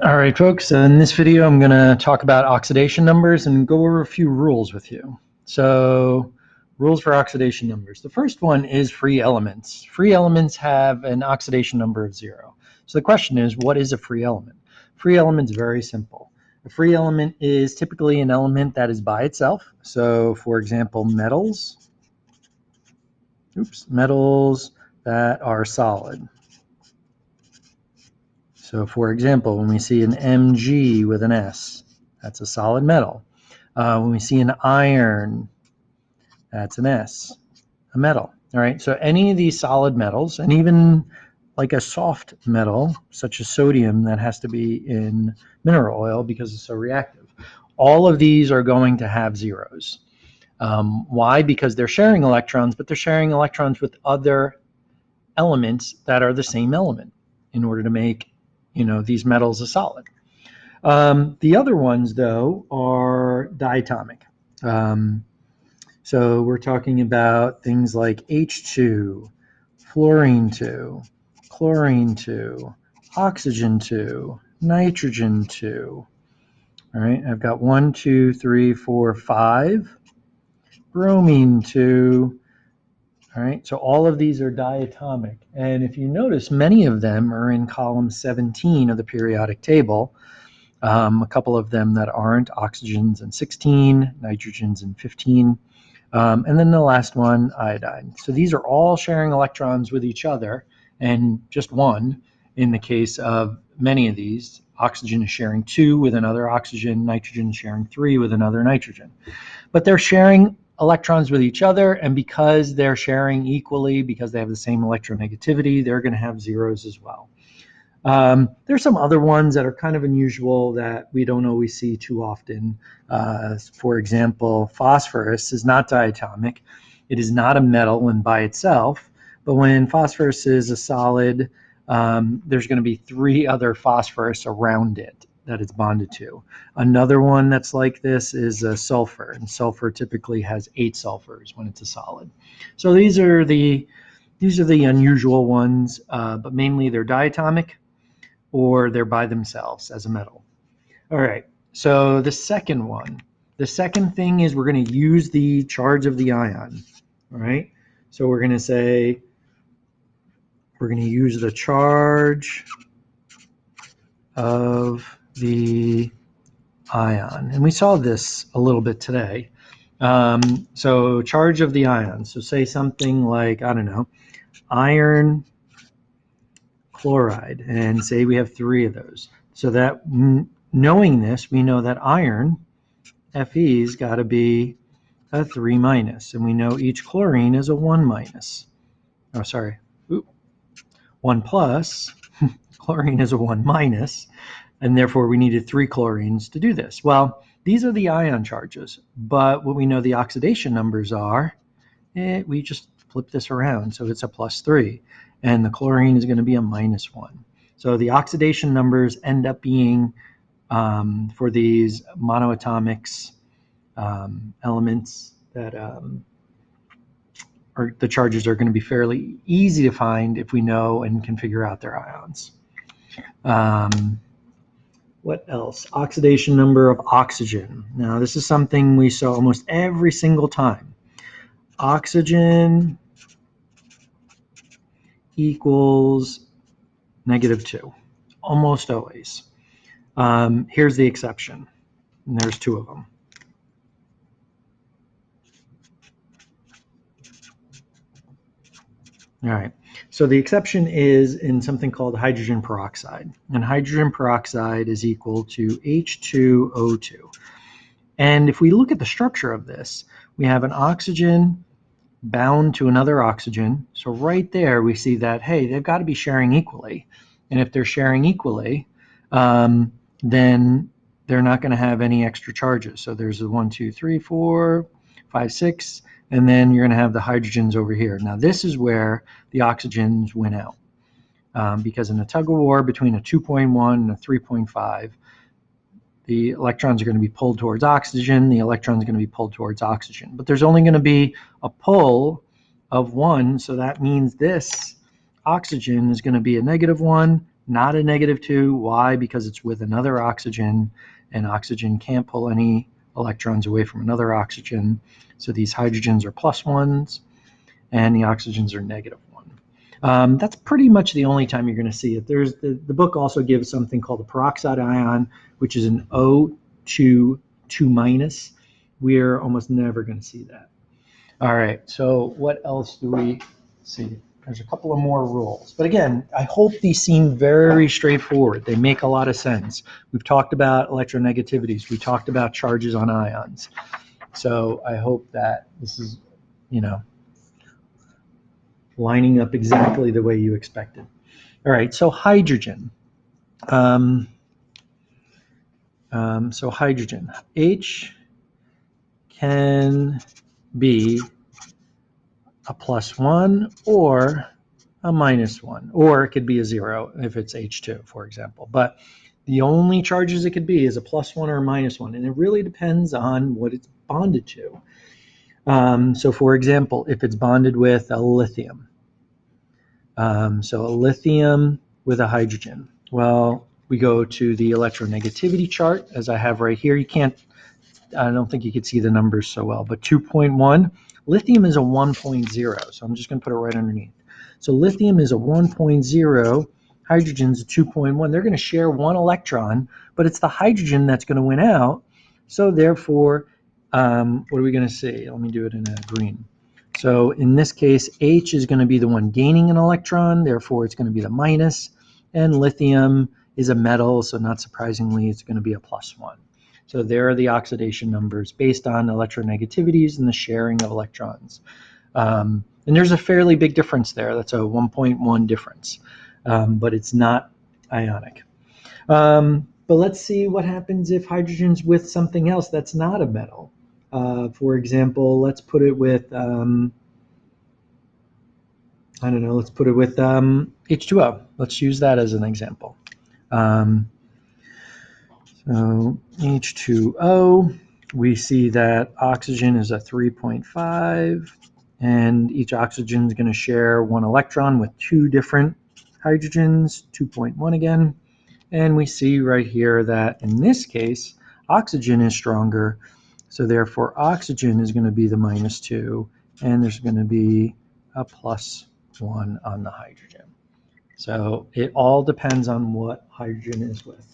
All right, folks, in this video, I'm going to talk about oxidation numbers and go over a few rules with you. So, rules for oxidation numbers. The first one is free elements. Free elements have an oxidation number of 0. So the question is, what is a free element? Free element is very simple. A free element is typically an element that is by itself. So, for example, metals that are solid. So for example, when we see an Mg with an S, that's a solid metal. When we see an iron, that's an S, a metal. All right, so any of these solid metals, and even like a soft metal, such as sodium, that has to be in mineral oil because it's so reactive, all of these are going to have zeros. Why? Because they're sharing electrons, but they're sharing electrons with other elements that are the same element in order to make these metals a solid. The other ones, though, are diatomic. So we're talking about things like H2, fluorine 2, chlorine 2, oxygen 2, nitrogen 2. All right, I've got 1, 2, 3, 4, 5, bromine 2. All right, so all of these are diatomic. And if you notice, many of them are in column 17 of the periodic table. A couple of them that aren't, oxygens in 16, nitrogens in 15, and then the last one, iodine. So these are all sharing electrons with each other, and just one in the case of many of these. Oxygen is sharing 2 with another oxygen, nitrogen is sharing 3 with another nitrogen. But they're sharing electrons with each other, and because they're sharing equally, because they have the same electronegativity, they're going to have zeros as well. There's some other ones that are kind of unusual that we don't always see too often. For example, phosphorus is not diatomic. It is not a metal and by itself, but when phosphorus is a solid, there's going to be 3 other phosphorus around it that it's bonded to. Another one that's like this is sulfur, and sulfur typically has 8 sulfurs when it's a solid. So these are the unusual ones, but mainly they're diatomic or they're by themselves as a metal. All right, so the second thing is we're going to use the charge of the ion. All right, so we're going to say we're going to use the charge of the ion. And we saw this a little bit today. So charge of the ion. So say something like, I don't know, iron chloride, and say we have 3 of those. So that knowing this, we know that iron, Fe's got to be a 3 minus, and we know each chlorine is a 1 minus. Oh, sorry, 1 plus. Chlorine is a 1 minus, and therefore we needed 3 chlorines to do this. Well, these are the ion charges, but what we know the oxidation numbers are, we just flip this around, so it's a +3, and the chlorine is going to be a -1. So the oxidation numbers end up being, for these monoatomics elements, that or the charges are going to be fairly easy to find if we know and can figure out their ions. What else? Oxidation number of oxygen. Now, this is something we saw almost every single time. Oxygen equals -2, almost always. Here's the exception, and there's 2 of them. All right, so the exception is in something called hydrogen peroxide, and hydrogen peroxide is equal to H2O2. And if we look at the structure of this, we have an oxygen bound to another oxygen. So right there we see that, hey, they've got to be sharing equally. And if they're sharing equally, then they're not going to have any extra charges. So there's a 1, 2, 3, 4, 5, 6, and then you're going to have the hydrogens over here. Now this is where the oxygens win out, because in a tug of war between a 2.1 and a 3.5, the electrons are going to be pulled towards oxygen, the electrons are going to be pulled towards oxygen. But there's only going to be a pull of 1, so that means this oxygen is going to be a -1, not a -2. Why? Because it's with another oxygen, and oxygen can't pull any electrons away from another oxygen. So these hydrogens are +1s, and the oxygens are -1. That's pretty much the only time you're going to see it. There's the book also gives something called a peroxide ion, which is an O2 2-. We're almost never going to see that. All right, so what else do we see? There's a couple of more rules. But again, I hope these seem very straightforward. They make a lot of sense. We've talked about electronegativities. We talked about charges on ions. So I hope that this is, lining up exactly the way you expected. All right, so hydrogen. So hydrogen. H can be a +1 or a -1, or it could be a 0 if it's H2, for example. But the only charges it could be is a +1 or a -1, and it really depends on what it's bonded to. So for example, if it's bonded with a lithium, so a lithium with a hydrogen, well, we go to the electronegativity chart, as I have right here. I don't think you could see the numbers so well, but 2.1, lithium is a 1.0, so I'm just going to put it right underneath. So lithium is a 1.0, hydrogen's a 2.1. They're going to share one electron, but it's the hydrogen that's going to win out. So therefore, what are we going to see? Let me do it in a green. So in this case, H is going to be the one gaining an electron, therefore it's going to be the minus, and lithium is a metal, so not surprisingly, it's going to be a +1. So there are the oxidation numbers based on electronegativities and the sharing of electrons. And there's a fairly big difference there. That's a 1.1 difference, but it's not ionic. But let's see what happens if hydrogen's with something else that's not a metal. For example, let's put it with, let's put it with H2O. Let's use that as an example. So H2O, we see that oxygen is a 3.5, and each oxygen is going to share one electron with two different hydrogens, 2.1 again. And we see right here that in this case, oxygen is stronger. So therefore, oxygen is going to be the -2, and there's going to be a +1 on the hydrogen. So it all depends on what hydrogen is with.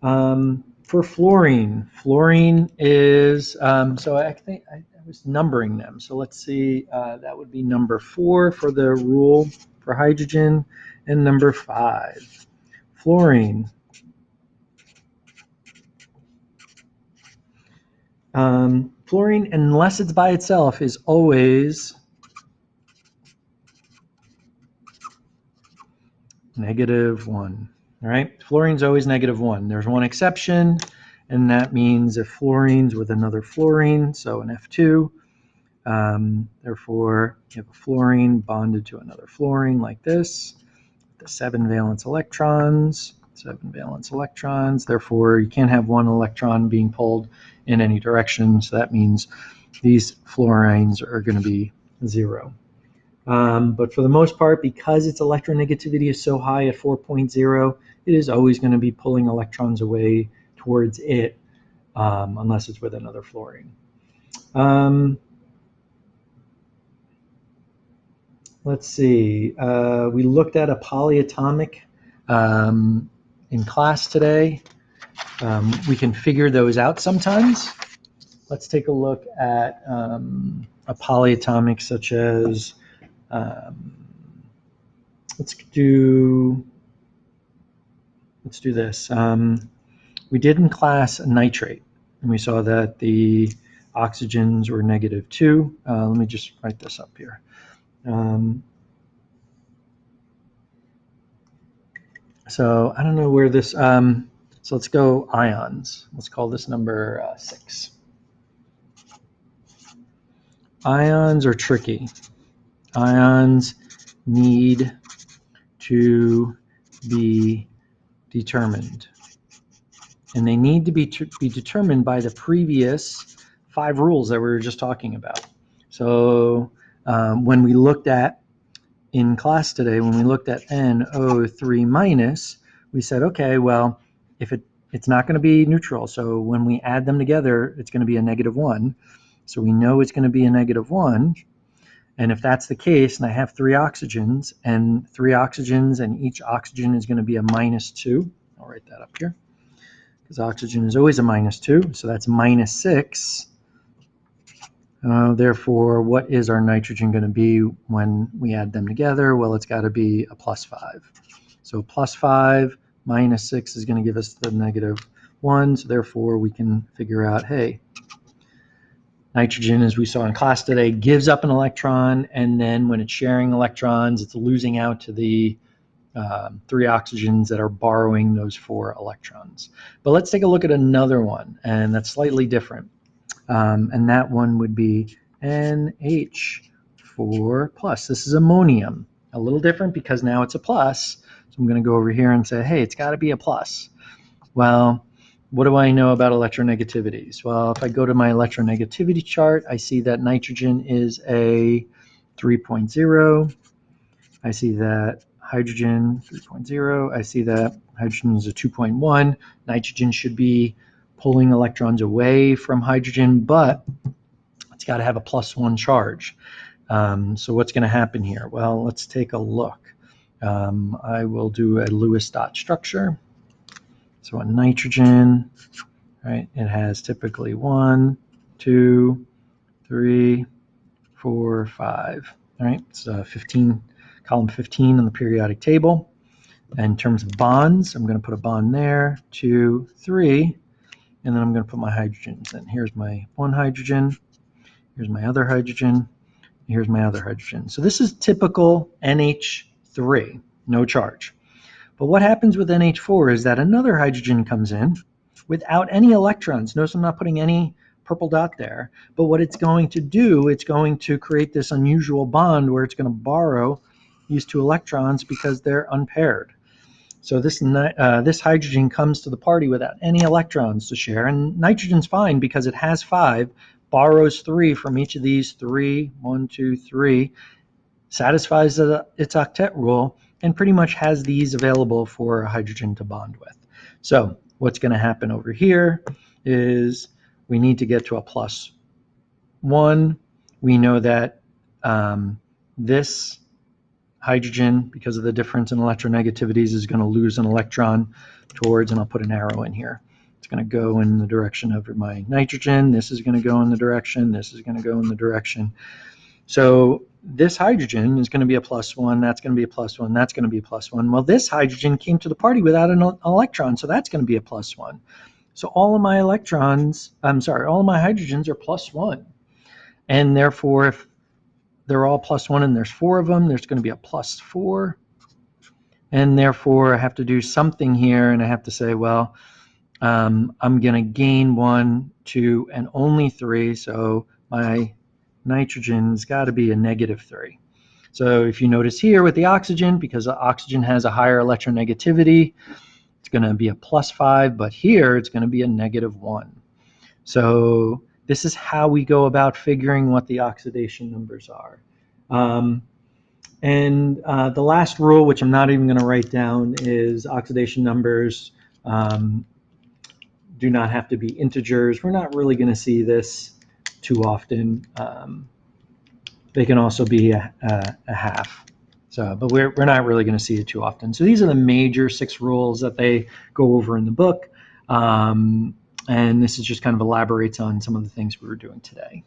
For fluorine is, so I think I was numbering them. So let's see, that would be number 4 for the rule for hydrogen, and number 5. Fluorine. Fluorine, unless it's by itself, is always -1. All right, fluorine's always -1. There's one exception, and that means if fluorine's with another fluorine, so an F2, therefore you have a fluorine bonded to another fluorine like this, the 7 valence electrons, therefore you can't have one electron being pulled in any direction, so that means these fluorines are going to be 0. But for the most part, because its electronegativity is so high at 4.0, it is always going to be pulling electrons away towards it, unless it's with another fluorine. Let's see. We looked at a polyatomic in class today. We can figure those out sometimes. Let's take a look at a polyatomic such as let's do this. We did in class nitrate, and we saw that the oxygens were -2. Let me just write this up here. So I don't know where this, so let's go ions. Let's call this number 6. Ions are tricky. Ions need to be determined. And they need to be determined by the previous 5 rules that we were just talking about. So when we looked at in class today, when we looked at NO3 minus, we said, okay, well, if it's not going to be neutral, so when we add them together, it's going to be a -1. So we know it's going to be a -1. And if that's the case, and I have 3 oxygens, and each oxygen is going to be a -2, I'll write that up here, because oxygen is always a -2, so that's -6. Therefore, what is our nitrogen going to be when we add them together? Well, it's got to be a +5. So +5 minus 6 is going to give us the -1. So therefore, we can figure out, hey, nitrogen, as we saw in class today, gives up an electron, and then when it's sharing electrons, it's losing out to the 3 oxygens that are borrowing those 4 electrons. But let's take a look at another one, and that's slightly different. And that one would be NH4 plus. This is ammonium. A little different because now it's a plus. So I'm going to go over here and say, hey, it's got to be a plus. Well, what do I know about electronegativities? Well, if I go to my electronegativity chart, I see that nitrogen is a 3.0. I see that hydrogen 3.0. I see that hydrogen is a 2.1. Nitrogen should be pulling electrons away from hydrogen, but it's got to have a +1 charge. So what's going to happen here? Well, let's take a look. I will do a Lewis dot structure. So a nitrogen, right? It has typically 1, 2, 3, 4, 5. All right, it's 15, column 15 on the periodic table. And in terms of bonds, I'm going to put a bond there, 2, 3, and then I'm going to put my hydrogens in. Here's my one hydrogen, here's my other hydrogen, here's my other hydrogen. So this is typical NH3, no charge. But what happens with NH4 is that another hydrogen comes in without any electrons. Notice I'm not putting any purple dot there. But what it's going to do, it's going to create this unusual bond where it's going to borrow these 2 electrons because they're unpaired. So this hydrogen comes to the party without any electrons to share. And nitrogen's fine because it has 5, borrows 3 from each of these 3, 1, 2, 3, satisfies its octet rule, and pretty much has these available for a hydrogen to bond with. So what's going to happen over here is we need to get to a +1. We know that this hydrogen, because of the difference in electronegativities, is going to lose an electron towards, and I'll put an arrow in here. It's going to go in the direction of my nitrogen. This is going to go in the direction. This is going to go in the direction. So this hydrogen is going to be a +1, that's going to be a +1, that's going to be a +1. Well, this hydrogen came to the party without an electron, so that's going to be a +1. So all of my hydrogens are +1. And therefore, if they're all +1 and there's 4 of them, there's going to be a +4. And therefore, I have to do something here, and I have to say, well, I'm going to gain 1, 2, and only 3, so my nitrogen's got to be a -3. So if you notice here with the oxygen, because the oxygen has a higher electronegativity, it's going to be a +5, but here it's going to be a -1. So this is how we go about figuring what the oxidation numbers are. The last rule, which I'm not even going to write down, is oxidation numbers do not have to be integers. We're not really going to see this too often. They can also be a half. So, but we're not really going to see it too often. So these are the major 6 rules that they go over in the book. And this is just kind of elaborates on some of the things we were doing today.